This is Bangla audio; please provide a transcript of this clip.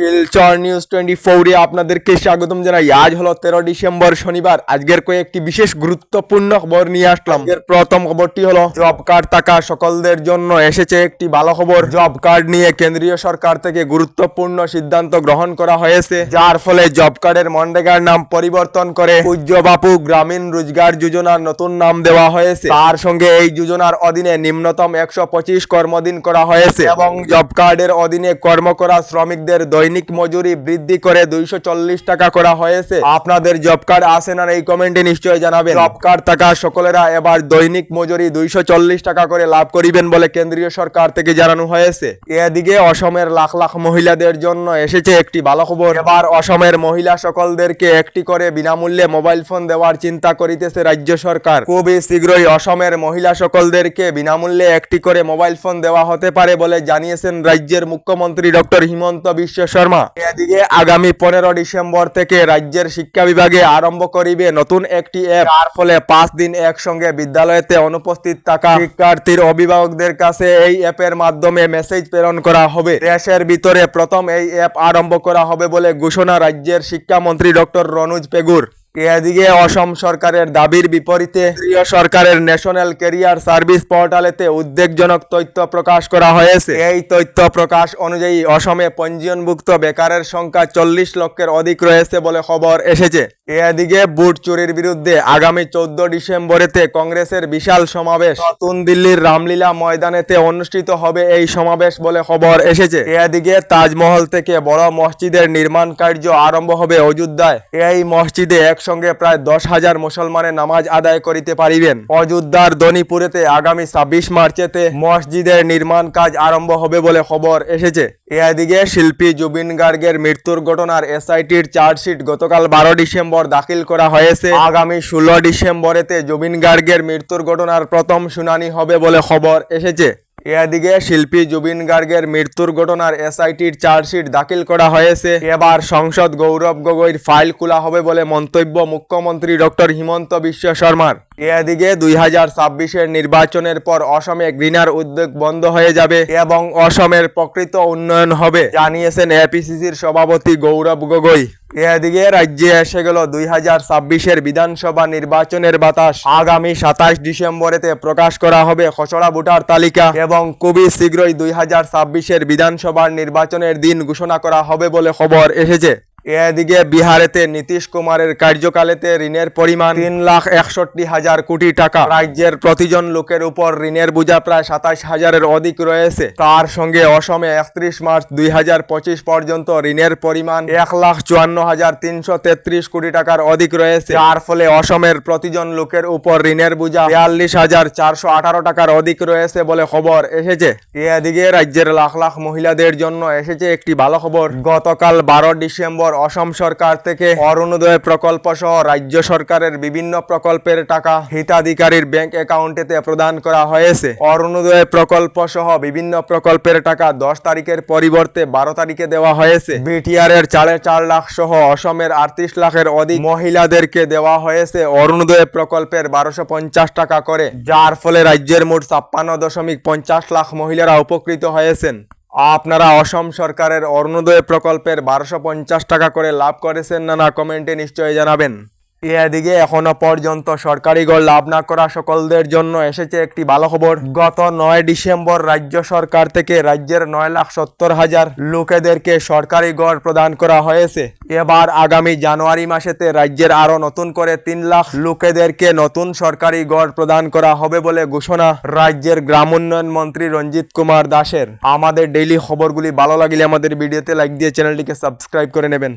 শিলচর নিউজ 24 এ আপনাদেরকে স্বাগতম জানাই। আজ হলো 13 ডিসেম্বর শনিবার। আজকের কয়েকটি বিশেষ গুরুত্বপূর্ণ খবর নিয়ে আসলাম। এর প্রথম খবরটি হলো জব কার্ড থাকা সকলদের জন্য এসেছে একটি ভালো খবর। জব কার্ড নিয়ে কেন্দ্রীয় সরকার থেকে গুরুত্বপূর্ণ সিদ্ধান্ত গ্রহণ করা হয়েছে, যার ফলে জব কার্ডের মনরেগার নাম পরিবর্তন করে পূজ্য বাপু গ্রামীণ রোজগার যোজনার নতুন নাম দেওয়া হয়েছে। তার সঙ্গে এই যোজনার অধীনে নিম্নতম 125 কর্মদিন করা হয়েছে এবং জব কার্ডের অধীনে কর্ম করা শ্রমিকদের দৈনিক মজুরি বৃদ্ধি করে 240 টাকা করা হয়েছে। আপনাদের জব কার্ড আছে না এই কমেন্টে নিশ্চয়ই জানাবেন। জব কার্ড থাকা সকলেরা এবার দৈনিক মজুরি 240 টাকা করে লাভ করিবেন বলে কেন্দ্রীয় সরকার থেকে জানানো হয়েছে। এদিকে অসমের লাখ লাখ মহিলাদের জন্য এসেছে একটি ভালো খবর। এবার অসমের মহিলা সকলদেরকে একটি করে বিনামূল্যে মোবাইল ফোন দেওয়ার চিন্তা করিতেছে রাজ্য সরকার। খুবই শীঘ্রই অসমের মহিলা সকলদেরকে বিনামূল্যে একটি করে মোবাইল ফোন দেওয়া হতে পারে বলে জানিয়েছেন রাজ্যের মুখ্যমন্ত্রী ডক্টর হিমন্ত বিশ্ব শর্মা। এদিকে আগামী 15 ডিসেম্বর থেকে রাজ্যের শিক্ষা বিভাগে আরম্ভ করিবে নতুন একটি অ্যাপ, যার ফলে 5 দিন একসঙ্গে বিদ্যালয়তে অনুপস্থিত থাকা শিক্ষার্থীর অভিভাবকদের কাছে এই অ্যাপের মাধ্যমে মেসেজ প্রেরণ করা হবে। দেশের ভিতরে প্রথম এই অ্যাপ আরম্ভ করা হবে বলে ঘোষণা রাজ্যের শিক্ষামন্ত্রী ডক্টর রনোজ পেগুর। এদিকে অসম সরকারের দাবির বিপরীতে কেন্দ্রীয় সরকারের ন্যাশনাল ক্যারিয়ার সার্ভিস পোর্টালেতে উদ্বেগজনক তথ্য প্রকাশ করা হয়েছে। এই তথ্য প্রকাশ অনুযায়ী অসমে পঞ্জীয়নভুক্ত বেকারের সংখ্যা 40 লক্ষের অধিক রয়েছে বলে খবর এসেছে। এদিকে বুট চুরির বিরুদ্ধে আগামী 14 ডিসেম্বরেতে কংগ্রেসের বিশাল সমাবেশ নতুন দিল্লির রামলীলা ময়দানেতে অনুষ্ঠিত হবে এই সমাবেশ বলে খবর এসেছে। এদিকে তাজমহল থেকে বড় মসজিদের নির্মাণ কার্য আরম্ভ হবে অযোধ্যায়। এই মসজিদে একসঙ্গে প্রায় 10,000 মুসলমানের নামাজ আদায় করিতে পারিবেন। অযোধ্যার দনিপুরেতে আগামী 26 মার্চেতে মসজিদের নির্মাণ কাজ আরম্ভ হবে বলে খবর এসেছে। এদিকে শিল্পী জুবিন গার্গের মৃত্যুর ঘটনার এসআইটির চার্জশিট গতকাল 12 ডিসেম্বর দাখিল করা হয়েছে। আগামী 16 ডিসেম্বরেতে জুবিন গার্গের মৃত্যুর ঘটনার প্রথম শুনানি হবে বলে খবর এসেছে। এদিকে শিল্পী জুবিন গার্গের মৃত্যুর ঘটনার এসআইটির চার্জশিট দাখিল করা হয়েছে। এবার সংসদ গৌরব গগৈর ফাইল খোলা হবে বলে মন্তব্য মুখ্যমন্ত্রী ডক্টর হিমন্ত বিশ্ব শর্মার। এদিকে 2026-এর নির্বাচনের পর অসমে ঘৃণার উদ্যোগ বন্ধ হয়ে যাবে এবং অসমের প্রকৃত উন্নয়ন হবে, জানিয়েছেন এপিসিসির সভাপতি গৌরব গগৈ। এদিকে রাজ্যে এসে গেল 2026-এর বিধানসভা নির্বাচনের বাতাস। আগামী 27 ডিসেম্বরেতে প্রকাশ করা হবে খসড়া ভোটার তালিকা এবং খুবই শীঘ্রই 2026-এর বিধানসভার নির্বাচনের দিন ঘোষণা করা হবে বলে খবর এসেছে। এদিকে বিহারেতে নীতিশ কুমারের কার্যকালেতে ঋণের পরিমাণ 3,61,000 কোটি টাকা। রাজ্যের প্রতিজন লোকের উপর ঋণের বোঝা প্রায় 27,000-এর অধিক রয়েছে। তার সঙ্গে অসমে 31 মার্চ 2025 পর্যন্ত ঋণের পরিমাণ 1,54,333 কোটি টাকার অধিক রয়েছে, যার ফলে অসমের প্রতিজন লোকের উপর ঋণের বোঝা 42,418 টাকার অধিক রয়েছে বলে খবর এসেছে। এদিকে রাজ্যের লাখ লাখ মহিলাদের জন্য এসেছে একটি ভালো খবর। গতকাল 12 ডিসেম্বর অসম সরকার থেকে অরুণোদয় প্রকল্প সহ রাজ্য সরকারের বিভিন্ন প্রকল্পের টাকা হিতাধিকারীর ব্যাংক অ্যাকাউন্টেতে প্রদান করা হয়েছে। অরুণোদয় প্রকল্প সহ বিভিন্ন প্রকল্পের টাকা 10 তারিখের পরিবর্তে 12 তারিখে দেওয়া হয়েছে। বিটিআর এর 4.5 লাখ সহ অসমের 38 লাখের অধিক মহিলাদেরকে দেওয়া হয়েছে অরুণোদয় প্রকল্পের 1250 টাকা করে, যার ফলে রাজ্যের মোট 56.50 লাখ মহিলারা উপকৃত হয়েছেন। আপনারা অসম সরকারের অরুণোদয় প্রকল্পের 1250 টাকা করে লাভ করেছেন না কমেন্টে নিশ্চয়ই জানাবেন। এদিকে এখনো পর্যন্ত সরকারি গড় লাভ না করা সকলদের জন্য এসেছে একটি ভালো খবর। গত 9 ডিসেম্বর রাজ্য সরকার থেকে রাজ্যের 9,70,000 লোকেদেরকে সরকারি গড় প্রদান করা হয়েছে। এবার আগামী জানুয়ারি মাসেতে রাজ্যের আরো নতুন করে 3 লাখ লোকেদেরকে নতুন সরকারি গড় প্রদান করা হবে বলে ঘোষণা রাজ্যের গ্রাম উন্নয়ন মন্ত্রী রঞ্জিত কুমার দাসের। আমাদের ডেইলি খবরগুলি ভালো লাগলে আমাদের ভিডিওতে লাইক দিয়ে চ্যানেলটিকে সাবস্ক্রাইব করে নেবেন।